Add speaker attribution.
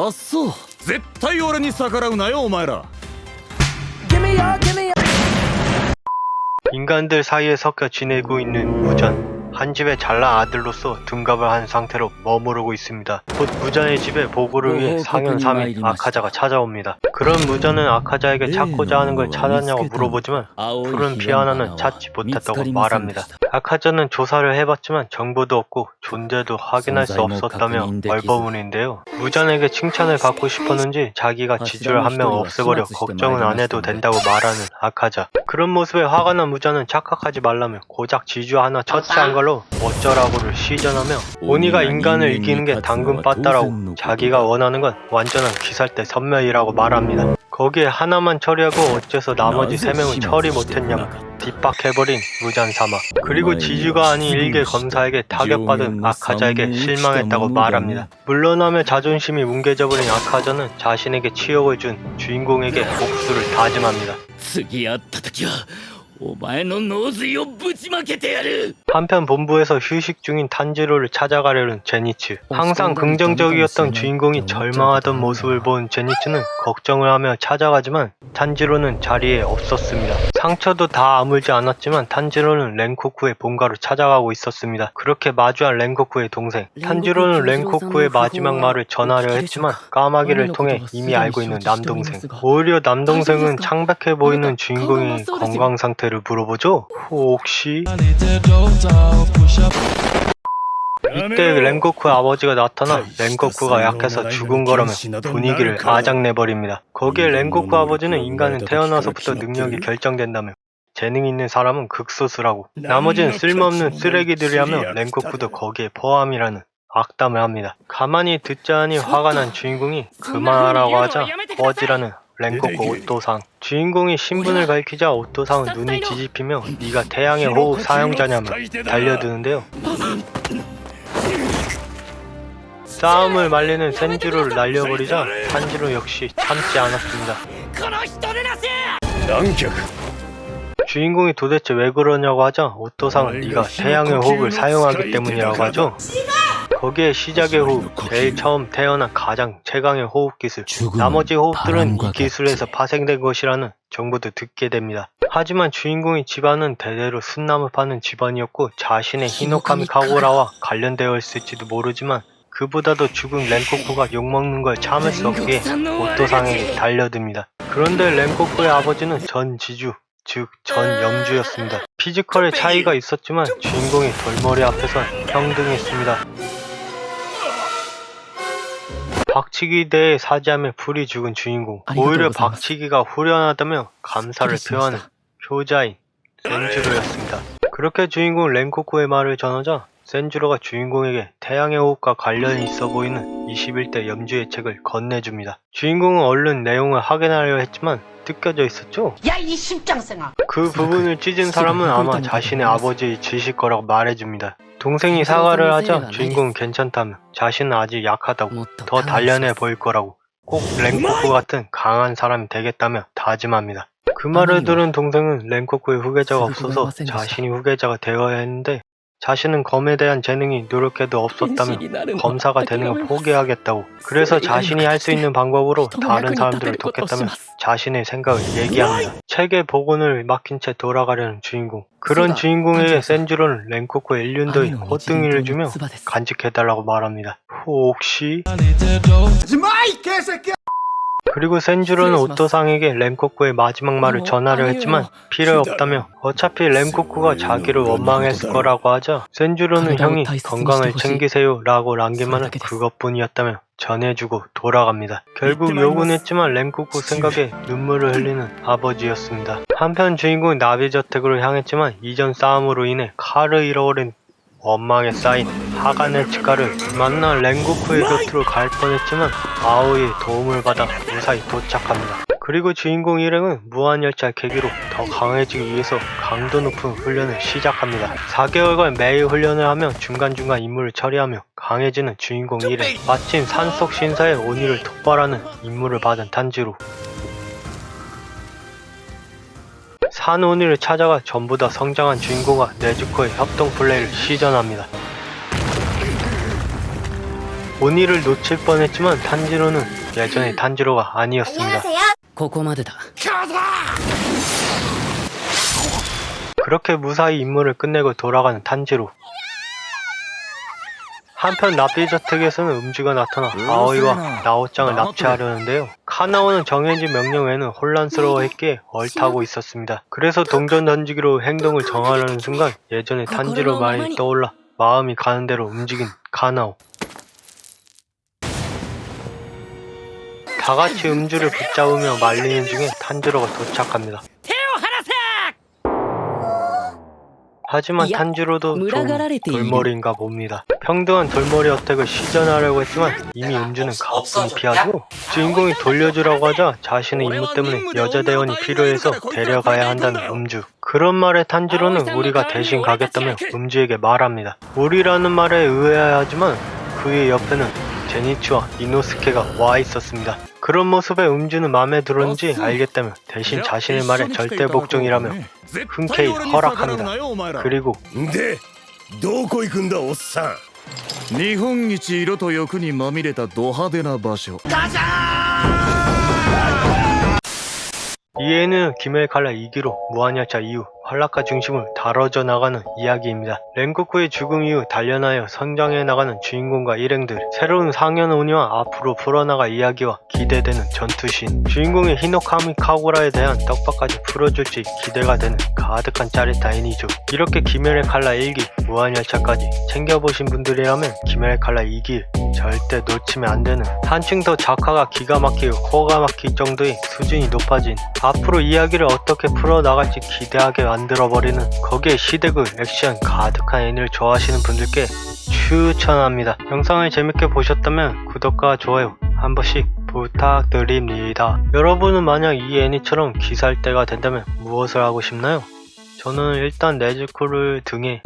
Speaker 1: あっそう。絶対俺に逆らうなよお前ら。
Speaker 2: 인간들 사이에 섞여 지내고 있는 무전. 한 집의 잘난 아들로서 둔갑을 한 상태로 머무르고 있습니다. 곧 무전의 집에 보고를 위해 상현3인 아카자가 찾아옵니다. 그런 무전은 아카자에게 찾고자 하는 걸 찾았냐고 물어보지만 푸른 피아노는 찾지 못했다고 말합니다. 아카자는 조사를 해봤지만 정보도 없고 존재도 확인할 수 없었다며 얼버무리인데요. 무전에게 칭찬을 받고 싶었는지 자기가 지주를 한 명 없애버려 걱정은 안 해도 된다고 말하는 아카자. 그런 모습에 화가 난 무전은 착각하지 말라며 고작 지주 하나 처치한 걸로 어쩌라고를 시전하며 오니가 인간을 이기는 게 당근 빠따라고 자기가 원하는 건 완전한 귀살대 선멸이라고 말합니다. 거기에 하나만 처리하고 어째서 나머지 3명은 처리 못했냐며 뒷박해버린 무전사마. 그리고 지주가 아닌 일개 검사에게 타격받은 아카자에게 실망했다고 말합니다. 물러나며 자존심이 뭉개져버린 아카자는 자신에게 치욕을 준 주인공에게 복수를 다짐합니다. 한편 본부에서 휴식 중인 탄지로를 찾아가려는 제니츠. 항상 긍정적이었던 주인공이 절망하던 모습을 본 제니츠는 걱정을 하며 찾아가지만 탄지로는 자리에 없었습니다. 상처도 다 아물지 않았지만 탄지로는 렌코쿠의 본가로 찾아가고 있었습니다. 그렇게 마주한 렌코쿠의 동생. 탄지로는 렌코쿠의 마지막 말을 전하려 했지만 까마귀를 통해 이미 알고 있는 남동생. 오히려 남동생은 창백해 보이는 주인공의 건강 상태를 물어보죠? 혹시? 이때 렌고쿠의 아버지가 나타나 렌고쿠가 약해서 죽은 거라며 분위기를 아작내버립니다. 거기에 렌고쿠 아버지는 인간은 태어나서부터 능력이 결정된다며 재능 있는 사람은 극소수라고 나머지는 쓸모없는 쓰레기들이라며 렌고쿠도 거기에 포함이라는 악담을 합니다. 가만히 듣자니 화가 난 주인공이 그만하라고 하자 거지라는 렌코쿠 오토상. 주인공이 신분을 밝히자 오토상은 눈이 뒤집히며 네가 태양의 호흡 사용자냐며 달려드는데요. 싸움을 말리는 센주로를 날려버리자 탄지로 역시 참지 않았습니다. 주인공이 도대체 왜 그러냐고 하자 오토상은 네가 태양의 호흡을 사용하기 때문이라고 하죠. 거기에 시작의 호흡, 제일 처음 태어난 가장 최강의 호흡 기술, 나머지 호흡들은 이 기술에서 파생된 것이라는 정보도 듣게 됩니다. 하지만 주인공의 집안은 대대로 순나무 파는 집안이었고 자신의 히노카미 카고라와 관련되어 있을지도 모르지만 그보다도 죽은 렌코쿠가 욕먹는 걸 참을 수 없기에 오토상에게 달려듭니다. 그런데 렌코쿠의 아버지는 전 지주, 즉 전 영주였습니다. 피지컬의 차이가 있었지만 주인공의 돌머리 앞에선 평등했습니다. 박치기 대에 사지하며 불이 죽은 주인공. 오히려 박치기가 후련하다며 감사를 표하는 효자인 센주로였습니다. 그렇게 주인공 렌코쿠의 말을 전하자 센주로가 주인공에게 태양의 호흡과 관련이 있어 보이는 21대 염주의 책을 건네줍니다. 주인공은 얼른 내용을 확인하려 했지만 뜯겨져 있었죠?
Speaker 3: 야, 이 십장생아!
Speaker 2: 그 부분을 찢은 사람은 아마 자신의 아버지의 짓일 거라고 말해줍니다. 동생이 사과를 하자 주인공은 괜찮다며 자신은 아직 약하다고 더 단련해 보일 거라고 꼭 렌코쿠 같은 강한 사람이 되겠다며 다짐합니다. 그 말을 들은 동생은 렌코쿠의 후계자가 없어서 자신이 후계자가 되어야 했는데 자신은 검에 대한 재능이 노력해도 없었다며 검사가 되는 걸 포기하겠다고 그래서 자신이 할 수 있는 방법으로 다른 사람들을 돕겠다며 자신의 생각을 얘기합니다. 책의 복원을 맡긴 채 돌아가려는 주인공. 그런 주인공에게 센주로는 렌코쿠의 일륜도의 꽃등이를 주며 간직해달라고 말합니다. 혹시? 그리고 센주로는 오토상에게 렌코쿠의 마지막 말을 전하려 했지만 필요 없다며 어차피 렌코쿠가 자기를 원망했을 거라고 하자 센주로는 형이 건강을 챙기세요 라고 남기만은 그것뿐이었다며 전해주고 돌아갑니다. 결국 욕은 했지만 렌코쿠 생각에 눈물을 흘리는 아버지였습니다. 한편 주인공은 나비저택으로 향했지만 이전 싸움으로 인해 칼을 잃어버린 원망에 쌓인 하가네츠카를 만나 렌고쿠의 곁으로 갈 뻔했지만 아오이의 도움을 받아 무사히 도착합니다. 그리고 주인공 일행은 무한열차 계기로 더 강해지기 위해서 강도 높은 훈련을 시작합니다. 4개월간 매일 훈련을 하며 중간중간 임무를 처리하며 강해지는 주인공 일행. 마침 산속 신사의 오니를 독발하는 임무를 받은 탄지로. 산 오니를 찾아가 전부 다 성장한 주인공과 네즈코의 협동 플레이를 시전합니다. 본의를 놓칠 뻔했지만 탄지로는 예전의 탄지로가 아니었습니다.
Speaker 3: ここまでだ。
Speaker 2: 그렇게 무사히 임무를 끝내고 돌아가는 탄지로. 한편 나비자 특에서는 음주가 나타나 아오이와 나오짱을 납치하려는데요. 카나오는 정해진 명령 외에는 혼란스러워했기에 얼타고 있었습니다. 그래서 동전 던지기로 행동을 정하려는 순간 예전의 탄지로 말이 떠올라 마음이 가는 대로 움직인 카나오. 다같이 음주를 붙잡으며 말리는 중에 탄지로가 도착합니다. 하지만 탄지로도 좀 돌머리인가 봅니다. 평등한 돌머리 어택을 시전하려고 했지만 이미 음주는 가뿐히 피하고 주인공이 돌려주라고 하자 자신의 임무 때문에 여자 대원이 필요해서 데려가야 한다는 음주. 그런 말에 탄지로는 우리가 대신 가겠다며 음주에게 말합니다. 우리라는 말에 의아해하지만 그의 옆에는 제니치와 이노스케가 와 있었습니다. 그런 모습에 음주는 마음에 들었는지 알겠다며 대신 자신의 말에 절대 복종이라며 흔쾌히 허락합니다. 그리고
Speaker 1: でどこ行くんだおっさん日本一色と欲にまみれたド派手な場所
Speaker 2: 이에는 김엘 칼라 2기로 무한열차 이후 활락가 중심을 다뤄져 나가는 이야기입니다. 렌고쿠의 죽음 이후 단련하여 성장해 나가는 주인공과 일행들, 새로운 상현 오니와 앞으로 풀어나갈 이야기와 기대되는 전투씬, 주인공의 히노카미 카구라에 대한 떡밥까지 풀어줄지 기대가 되는 가득한 짜릿한 애니죠. 이렇게 김엘의 칼라 1기, 무한열차까지 챙겨보신 분들이라면 김엘의 칼라 2기 절대 놓치면 안되는, 한층 더 작화가 기가 막히고 코가 막힐 정도의 수준이 높아진, 앞으로 이야기를 어떻게 풀어나갈지 기대하게 만들어버리는, 거기에 시대극, 액션 가득한 애니를 좋아하시는 분들께 추천합니다. 영상을 재밌게 보셨다면 구독과 좋아요 한 번씩 부탁드립니다. 여러분은 만약 이 애니처럼 기살 때가 된다면 무엇을 하고 싶나요? 저는 일단 네즈코를 등에